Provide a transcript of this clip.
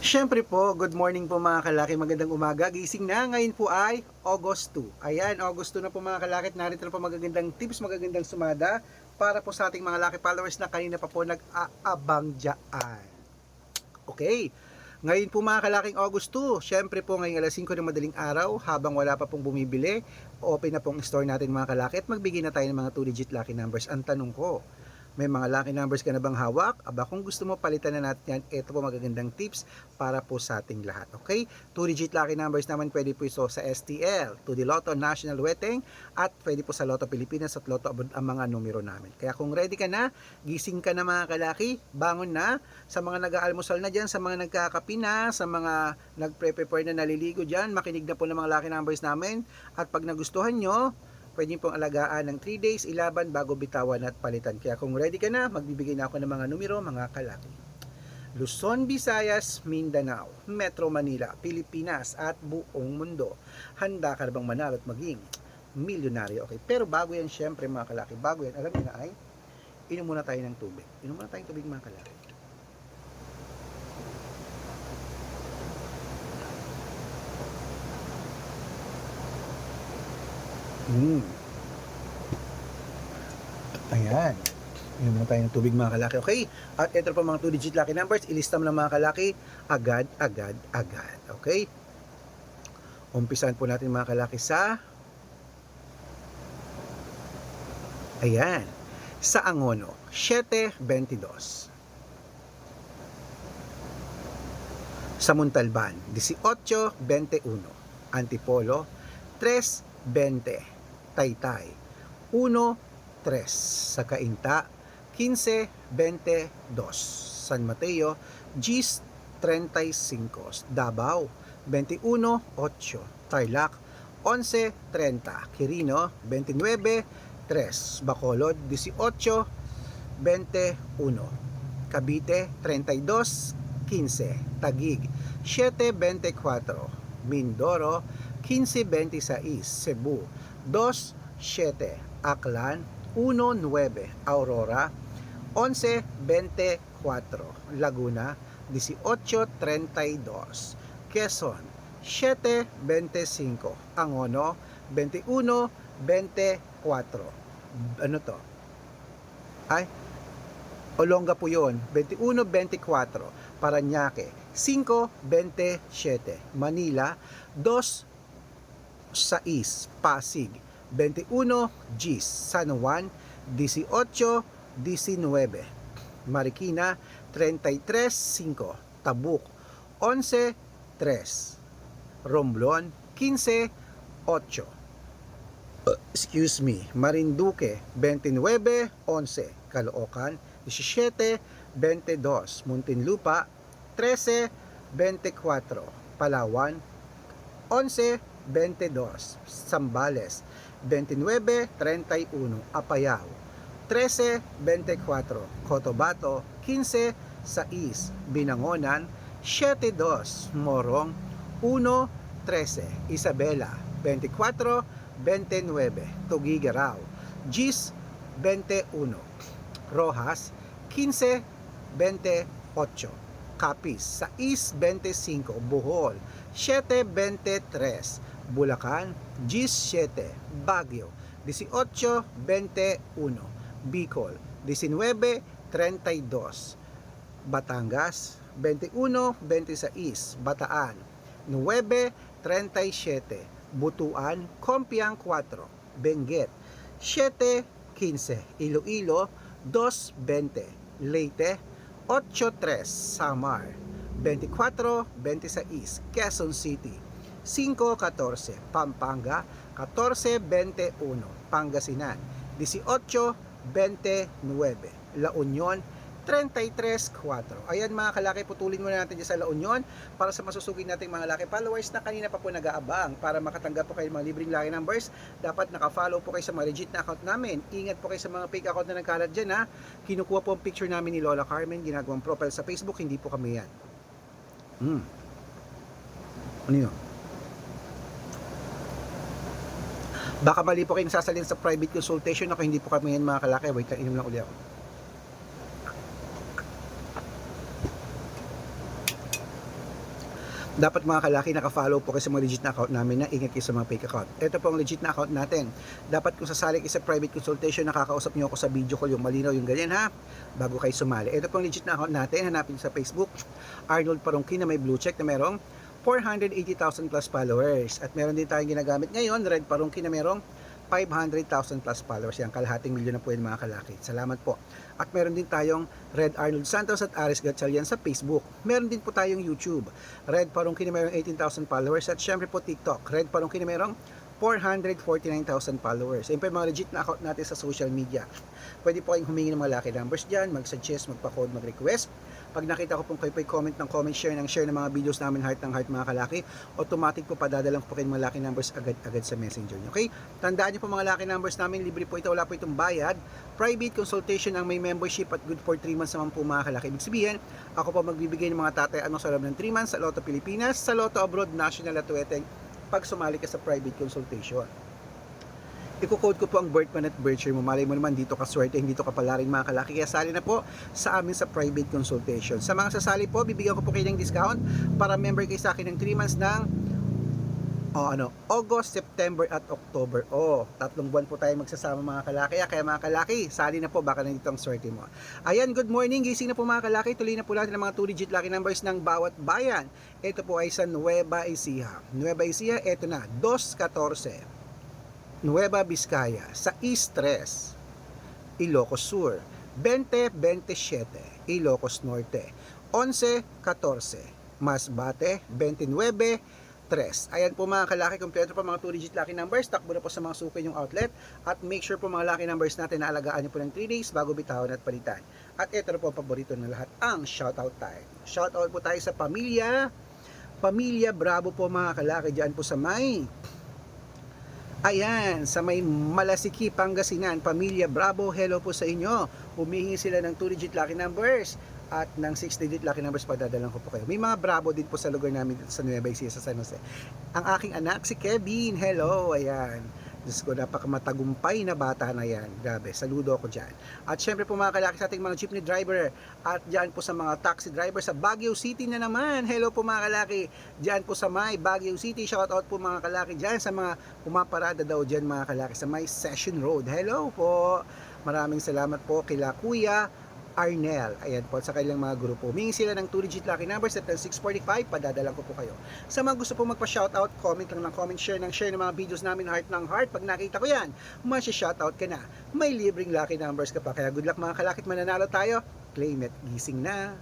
Siyempre po, good morning po mga kalaki, magandang umaga. Gising na, ngayon po ay August 2. Ayan, August 2 na po mga kalaki, narito na po magagandang tips, magagandang sumada para po sa ating mga laki followers na kanina pa po nag-aabang dyan. Okay, ngayon po mga kalaking August 2, syempre po ngayong alas 5 ng madaling araw, habang wala pa pong bumibili, open na pong store natin mga kalaki at magbigay na tayo ng mga 2-digit lucky numbers. Ang tanong ko, may mga lucky numbers ka na bang hawak? Aba, kung gusto mo palitan na natin yan, ito po magagandang tips para po sa ating lahat. Okay? 2-digit lucky numbers naman pwede po ito sa STL, to the Lotto National Wedding, at pwede po sa Lotto Pilipinas at Lotto Abroad ang mga numero namin. Kaya kung ready ka na, gising ka na mga kalaki, bangon na. Sa mga nag-aalmusal na dyan, sa mga nagkakapi na, sa mga nagpre-prepare na naliligo dyan, makinig na po ng mga lucky numbers namin. At pag nagustuhan nyo, pwede pong alagaan ng 3 days ilaban bago bitawan at palitan. Kaya kung ready ka na, magbibigay na ako ng mga numero, mga kalaki. Luzon, Visayas, Mindanao, Metro Manila, Pilipinas at buong mundo. Handa ka na bang manalo at maging milyonaryo? Okay, pero bago yan syempre mga kalaki, bago yan, alam niyo na ay, inom muna tayo ng tubig. Inom muna tayong tubig mga kalaki. Ayan. Inom muna tayo ng tubig mga kalaki. Okay? At ito pa mga 2-digit lucky numbers. Ilista mo lang mga kalaki. Agad. Okay? Umpisahan po natin mga kalaki sa... Ayan. Sa Angono, 7.22. Sa Montalban, 18.21. Antipolo, 3.20. Taytay, 1.3. Sa Cainta, 15.22. San Mateo, 10.35. Davao, 21.8. Tarlac, 11.30. Quirino, 29.3. Bacolod, 18.21. Cavite, 32.15. Taguig, 7.24. Mindoro, 15.26. Cebu, 2.7. Aklan, 1.9. Aurora, 11.24. Laguna, 18.32. Quezon, 7.25. Angono, 21.24. Ano to? Ay, Olonga po yun, 21.24. Parañaque, 5.27. Manila, 2.6. Pasig, 21 Gs. San Juan, 18-19. Marikina, 33-5. Tabuk, 11-3. Romblon, 15-8. Excuse me. Marinduque, 29-11. Caloocan, 17-22. Muntinlupa, 13-24. Palawan, 11-22. Zambales, 29-31. Apayao, 13-24. Cotabato, 15-6. Binangonan, 7-2. Morong, 1-13. Isabela, 24-29. Tuguegarao, Gis, 21. Rojas, 15-28. Capiz, 6-25. Bohol, 7-23. Bulacan, 17. Baguio, 18-21. Bicol, 19-32. Batangas, 21-26. Bataan, 9-37. Butuan, Compiang 4. Benguet, 7-15. Iloilo, 2-20. Leyte, 8-3. Samar, 24-26. Quezon City, 5-14. Pampanga, 14-21. Pangasinan, 18-29. La Union, 33-4. Ayan mga kalaki, putulin muna natin dyan sa La Union para sa masusugin nating mga laki followers na kanina pa po nag-aabang. Para makatanggap po kayo ng mga libreng laki numbers, dapat naka-follow po kayo sa mga legit na account namin. Ingat po kayo sa mga fake account na nagkalat dyan ha. Kinukuha po ang picture namin ni Lola Carmen, ginagawang profile sa Facebook, hindi po kami yan. Ano yun? Baka mali po kayong sasalin sa private consultation. Ako hindi po kami yan mga kalaki. Wait lang, inom lang ulit ako. Dapat mga kalaki, naka-follow po kayo sa mga legit na account namin na ingat kayo sa mga fake account. Ito po ang legit na account natin. Dapat kung sasali kayo sa private consultation, nakakausap nyo ako sa video call, yung malinaw, yung ganyan ha, bago kayo sumali. Ito po ang legit na account natin, hanapin sa Facebook, Arnold Parungki na may blue check na merong 480,000 plus followers. At meron din tayong ginagamit ngayon, Red Parungki na merong 500,000 plus followers. Yan, kalahating milyon na po yan mga kalaki. Salamat po. At meron din tayong Red Arnold Santos at Aris Gatchalian sa Facebook. Meron din po tayong YouTube. Red Parungki na merong 18,000 followers. At syempre po TikTok. Red Parungki na merong 449,000 followers. Yan po yung mga legit na account natin sa social media. Pwede po kayong humingi ng mga lucky numbers dyan, mag-suggest, magpa-code, mag-request. Pag nakita ko pong kayo comment ng comment, share ng mga videos namin heart ng heart mga kalaki, automatic po padadalang po kayo mga lucky numbers agad-agad sa messenger nyo. Okay? Tandaan nyo po mga lucky numbers namin, libre po ito, wala po itong bayad. Private consultation ang may membership at good for 3 months naman po mga kalaki. Ibig sabihin, ako po magbibigay ng mga tatay sa loob ng 3 months sa Lotto Pilipinas, sa Lotto Abroad, National at Tuweteng pag sumali ka sa private consultation. Iko-code ko po ang birth month at birth year mo. Malay mo naman dito ka swerte, hindi dito ka pala rin mga kalaki. Kaya sali na po sa amin sa private consultation. Sa mga sasali po, bibigyan ko po kayo ng discount para member kayo sa akin ng 3 months ng August, September at October. 3 buwan po tayo magsasama mga kalaki. Kaya mga kalaki, sali na po, baka nandito ang swerte mo. Ayan, good morning, gising na po mga kalaki. Tuloy na po natin ang mga 2-digit lucky numbers ng bawat bayan. Ito po ay sa Nueva Ecija. Nueva Ecija, ito na, 214. Nueva Vizcaya, sa East 3, Ilocos Sur, 20-27, Ilocos Norte, 11-14, Masbate, 29-3. Ayan po mga kalaki, kompleto po mga 2-digit lucky numbers. Takbo na po sa mga suki yung outlet. At make sure po mga lucky numbers natin na alagaan nyo po ng 3 days bago bitawan at palitan. At ito na po ang paborito ng lahat, ang shoutout time. Shoutout po tayo sa Pamilya Bravo po mga kalaki, dyan po sa may sa may Malasiki, Pangasinan. Pamilya Bravo, hello po sa inyo. Humihingi sila ng 2-digit lucky numbers at ng 6-digit lucky numbers, padadalan ko po kayo. May mga Bravo din po sa lugar namin sa Nueva Ecija, sa San Jose. Ang aking anak si Kevin, hello, ayan. Diyos ko, napakamatagumpay na bata na yan. Grabe, saludo ako dyan. At syempre po mga kalaki sa ating mga jeepney driver at dyan po sa mga taxi driver sa Baguio City na naman. Hello po mga kalaki. Dyan po sa may Baguio City. Shout out po mga kalaki dyan sa mga pumaparada daw dyan mga kalaki sa may Session Road. Hello po. Maraming salamat po kila Kuya Arnel. Ayan po, sa kailang mga grupo. Humingi sila ng 2-digit lucky numbers at 645, padadalang ko po kayo. Sa mga gusto po magpa-shoutout, comment lang ng comment, share ng mga videos namin heart ng heart. Pag nakita ko yan, masya-shoutout ka na. May libreng lucky numbers ka pa. Kaya good luck mga kalakit, mananalo tayo. Claim it. Gising na.